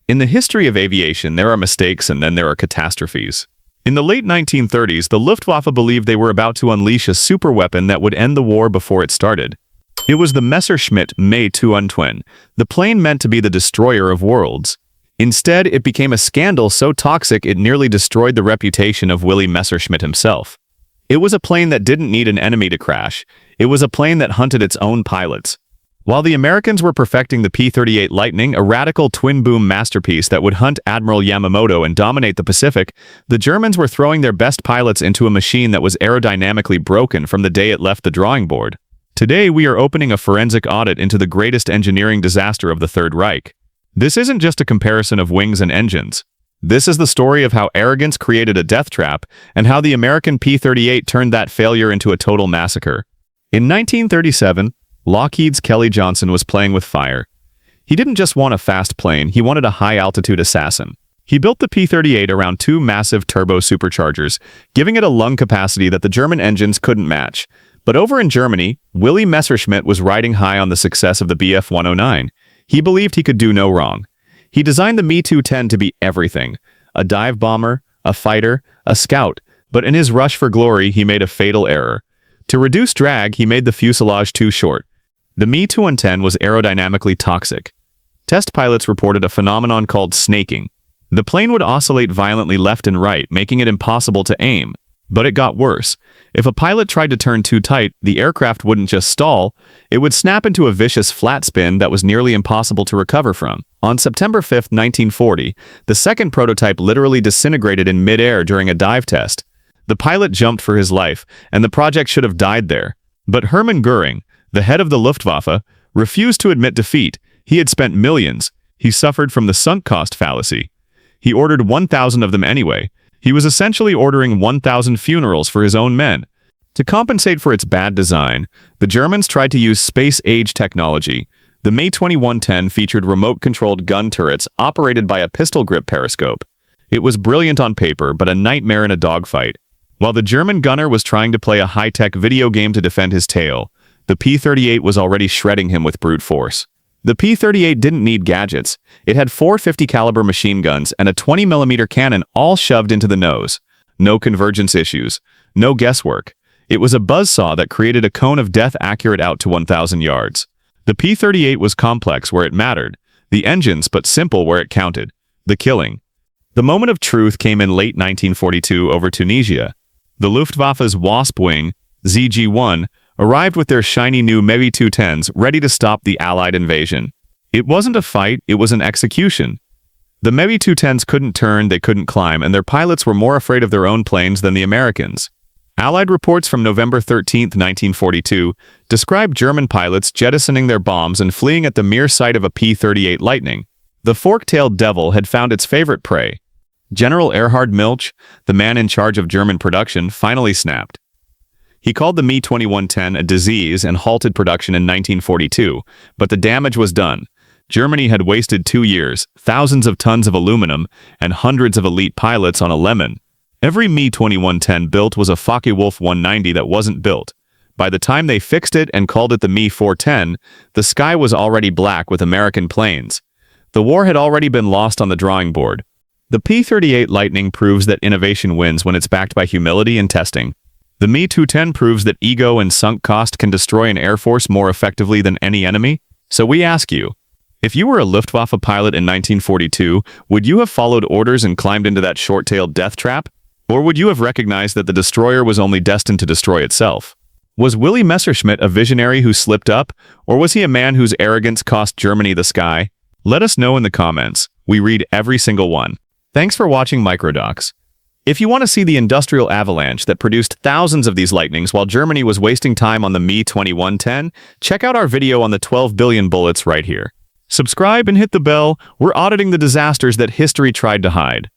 In the history of aviation, there are mistakes and then there are catastrophes. In the late 1930s, the Luftwaffe believed they were about to unleash a superweapon that would end the war before it started. It was the Messerschmitt Me 212, the plane meant to be the destroyer of worlds. Instead, it became a scandal so toxic it nearly destroyed the reputation of Willy Messerschmitt himself. It was a plane that didn't need an enemy to crash. It was a plane that hunted its own pilots. While the Americans were perfecting the P-38 Lightning, a radical twin-boom masterpiece that would hunt Admiral Yamamoto and dominate the Pacific, the Germans were throwing their best pilots into a machine that was aerodynamically broken from the day it left the drawing board. Today, we are opening a forensic audit into the greatest engineering disaster of the Third Reich. This isn't just a comparison of wings and engines. This is the story of how arrogance created a death trap and how the American P-38 turned that failure into a total massacre. In 1937, Lockheed's Kelly Johnson was playing with fire. He didn't just want a fast plane, he wanted a high-altitude assassin. He built the P-38 around two massive turbo superchargers, giving it a lung capacity that the German engines couldn't match. But over in Germany, Willy Messerschmitt was riding high on the success of the Bf-109. He believed he could do no wrong. He designed the Me 210 to be everything: a dive bomber, a fighter, a scout, but in his rush for glory, he made a fatal error. To reduce drag, he made the fuselage too short. The Me 210 was aerodynamically toxic. Test pilots reported a phenomenon called snaking. The plane would oscillate violently left and right, making it impossible to aim. But it got worse. If a pilot tried to turn too tight, the aircraft wouldn't just stall, it would snap into a vicious flat spin that was nearly impossible to recover from. On September 5, 1940, the second prototype literally disintegrated in mid-air during a dive test. The pilot jumped for his life, and the project should have died there. But Hermann Göring, the head of the Luftwaffe, refused to admit defeat. He had spent millions. He suffered from the sunk cost fallacy. He ordered 1,000 of them anyway. He was essentially ordering 1,000 funerals for his own men. To compensate for its bad design, the Germans tried to use space-age technology. The Me 2110 featured remote-controlled gun turrets operated by a pistol-grip periscope. It was brilliant on paper, but a nightmare in a dogfight. While the German gunner was trying to play a high-tech video game to defend his tail, the P-38 was already shredding him with brute force. The P-38 didn't need gadgets. It had 4 50 caliber machine guns and a 20mm cannon all shoved into the nose. No convergence issues. No guesswork. It was a buzzsaw that created a cone of death accurate out to 1,000 yards. The P-38 was complex where it mattered. The engines, but simple where it counted. The killing. The moment of truth came in late 1942 over Tunisia. The Luftwaffe's Wasp wing, ZG-1, arrived with their shiny new Me 210s ready to stop the Allied invasion. It wasn't a fight, it was an execution. The Me 210s couldn't turn, they couldn't climb, and their pilots were more afraid of their own planes than the Americans. Allied reports from November 13, 1942, described German pilots jettisoning their bombs and fleeing at the mere sight of a P-38 Lightning. The fork-tailed devil had found its favorite prey. General Erhard Milch, the man in charge of German production, finally snapped. He called the Me 2110 a disease and halted production in 1942, but the damage was done. Germany had wasted 2 years, thousands of tons of aluminum, and hundreds of elite pilots on a lemon. Every Me 2110 built was a Focke-Wulf 190 that wasn't built. By the time they fixed it and called it the Me 410, the sky was already black with American planes. The war had already been lost on the drawing board. The P-38 Lightning proves that innovation wins when it's backed by humility and testing. The Me 210 proves that ego and sunk cost can destroy an air force more effectively than any enemy. So we ask you, if you were a Luftwaffe pilot in 1942, would you have followed orders and climbed into that short-tailed death trap? Or would you have recognized that the destroyer was only destined to destroy itself? Was Willy Messerschmitt a visionary who slipped up, or was he a man whose arrogance cost Germany the sky? Let us know in the comments. We read every single one. Thanks for watching Microdocs. If you want to see the industrial avalanche that produced thousands of these lightnings while Germany was wasting time on the Me 2110, check out our video on the 12 billion bullets right here. Subscribe and hit the bell. We're auditing the disasters that history tried to hide.